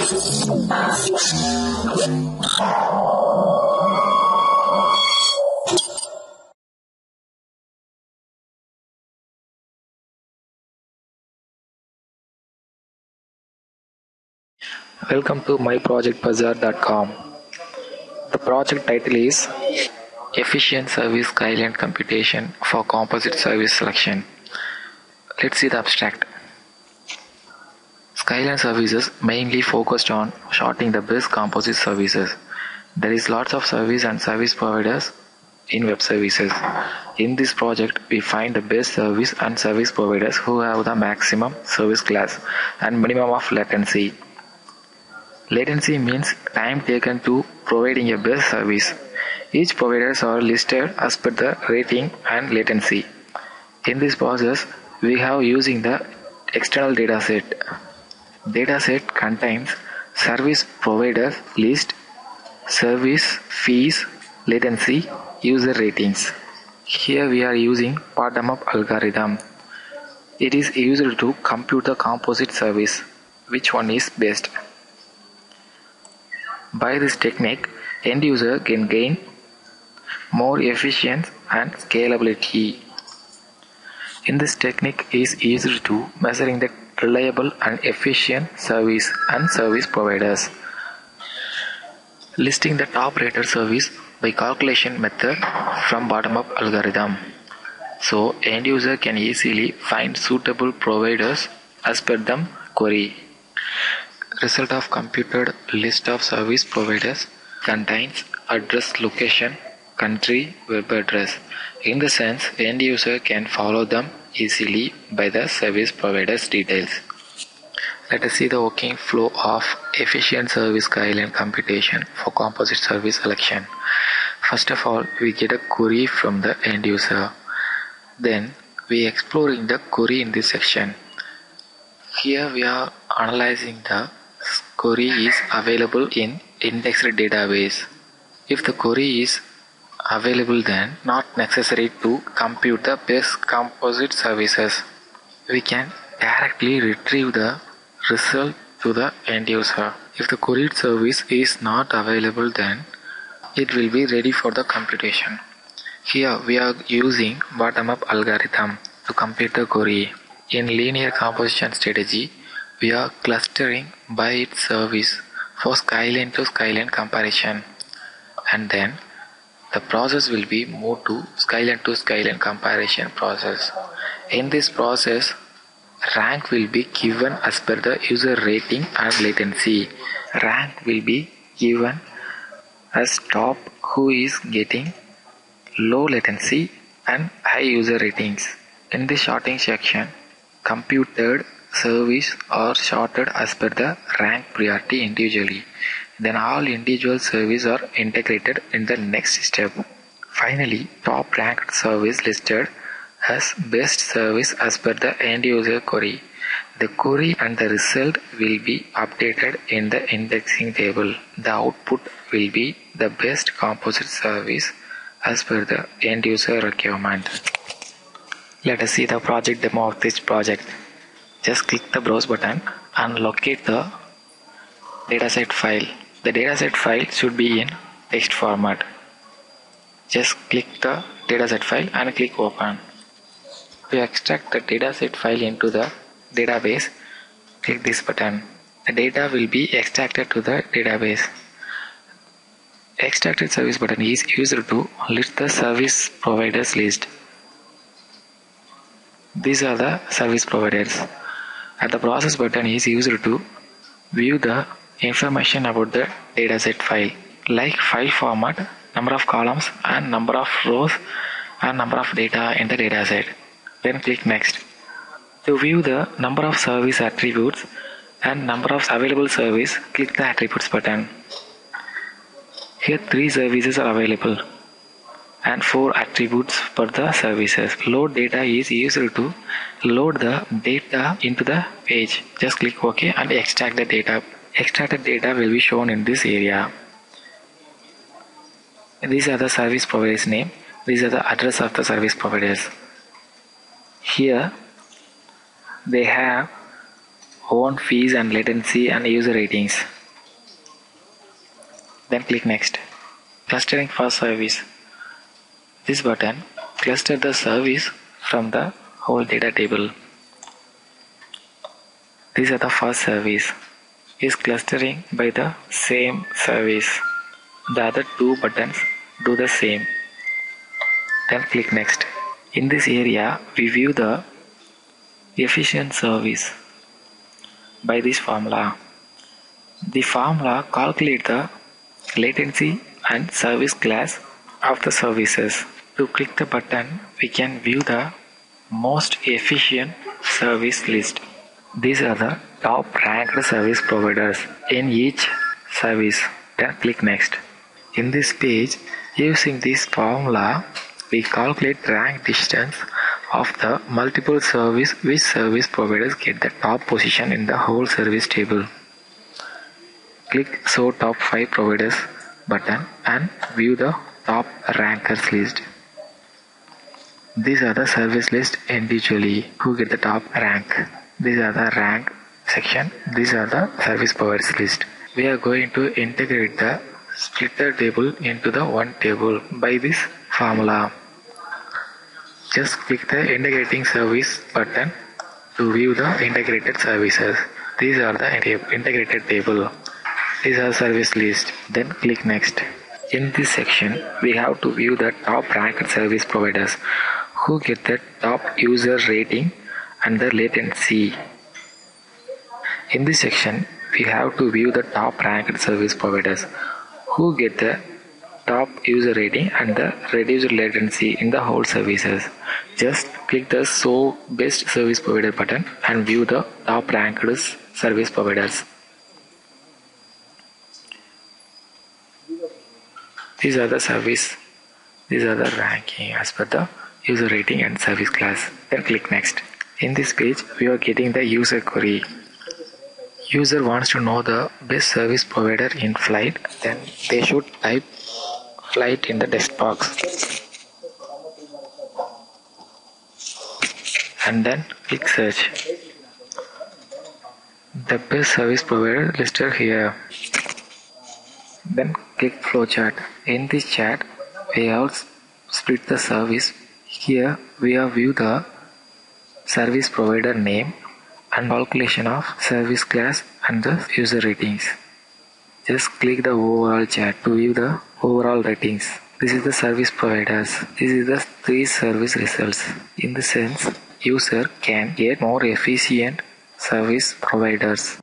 Welcome to myprojectbazaar.com. The project title is Efficient Service Skyline Computation for Composite Service Selection. Let's see the abstract. Skyline services mainly focused on shorting the best composite services. There is lots of service and service providers in web services. In this project, we find the best service and service providers who have the maximum service class and minimum of latency. Latency means time taken to providing a best service. Each providers are listed as per the rating and latency. In this process, we have using the external dataset. Dataset contains service providers list, service fees, latency, user ratings. Here we are using bottom-up algorithm. It is used to compute the composite service, which one is best. By this technique, end user can gain more efficiency and scalability. In this technique is used to measuring the reliable and efficient service and service providers. Listing the top rated service by calculation method from bottom-up algorithm. So end user can easily find suitable providers as per the query. Result of computed list of service providers contains address, location, country, web address. In the sense, end user can follow them easily by the service provider's details. Let us see the working flow of efficient service Skyline computation for composite service selection. First of all, we get a query from the end user. Then we exploring the query in this section. Here we are analyzing the query is available in indexed database. If the query is available, then not necessary to compute the best composite services. We can directly retrieve the result to the end user. If the queried service is not available, then it will be ready for the computation. Here we are using bottom-up algorithm to compute the query. In linear composition strategy, we are clustering by its service for Skyline to Skyline comparison, and then the process will be moved to Skyline comparison process. In this process, rank will be given as per the user rating and latency. Rank will be given as top who is getting low latency and high user ratings. In the sorting section, computed service are sorted as per the rank priority individually. Then all individual services are integrated in the next step. Finally, top ranked service listed as best service as per the end user query. The query and the result will be updated in the indexing table. The output will be the best composite service as per the end user requirement. Let us see the project demo of this project. Just click the browse button and locate the dataset file. The dataset file should be in text format. Just click the dataset file and click open. To extract the dataset file into the database, click this button. The data will be extracted to the database. Extracted service button is used to list the service providers list. These are the service providers. And the process button is used to view the information about the dataset file, like file format, number of columns and number of rows and number of data in the dataset. Then click next. To view the number of service attributes and number of available service, click the attributes button. Here 3 services are available and 4 attributes for the services. Load data is used to load the data into the page. Just click OK and extract the data. Extracted data will be shown in this area. These are the service providers name. These are the address of the service providers. Here they have own fees and latency and user ratings. Then click next. Clustering for service. This button clusters the service from the whole data table. These are the first service is clustering by the same service. The other two buttons do the same. Then click next. In this area, we view the efficient service by this formula. The formula calculates the latency and service class of the services. To click the button, we can view the most efficient service list. These are the top ranked service providers in each service. Then click next. In this page, using this formula, we calculate rank distance of the multiple service which service providers get the top position in the whole service table. Click Show Top 5 Providers button and view the top rankers list. These are the service list individually who get the top rank. These are the rank section. These are the service providers list. We are going to integrate the splitter table into the one table by this formula. Just click the integrating service button to view the integrated services. These are the integrated table. These are service list. Then click next. In this section, we have to view the top ranked service providers who get the top user rating and the latency. In this section, we have to view the top ranked service providers who get the top user rating and the reduced latency in the whole services. Just click the Show Best Service Provider button and view the top ranked service providers. These are the ranking as per the user rating and service class. Then click next. In this page, we are getting the user query. User wants to know the best service provider in flight, then they should type flight in the text box and then click search. The best service provider listed here. Then click flowchart. In this chart, we have split the service. Here we have view the service provider name and calculation of service class and the user ratings. Just click the overall chart to view the overall ratings. This is the service providers. This is the 3 service results. In the sense, user can get more efficient service providers.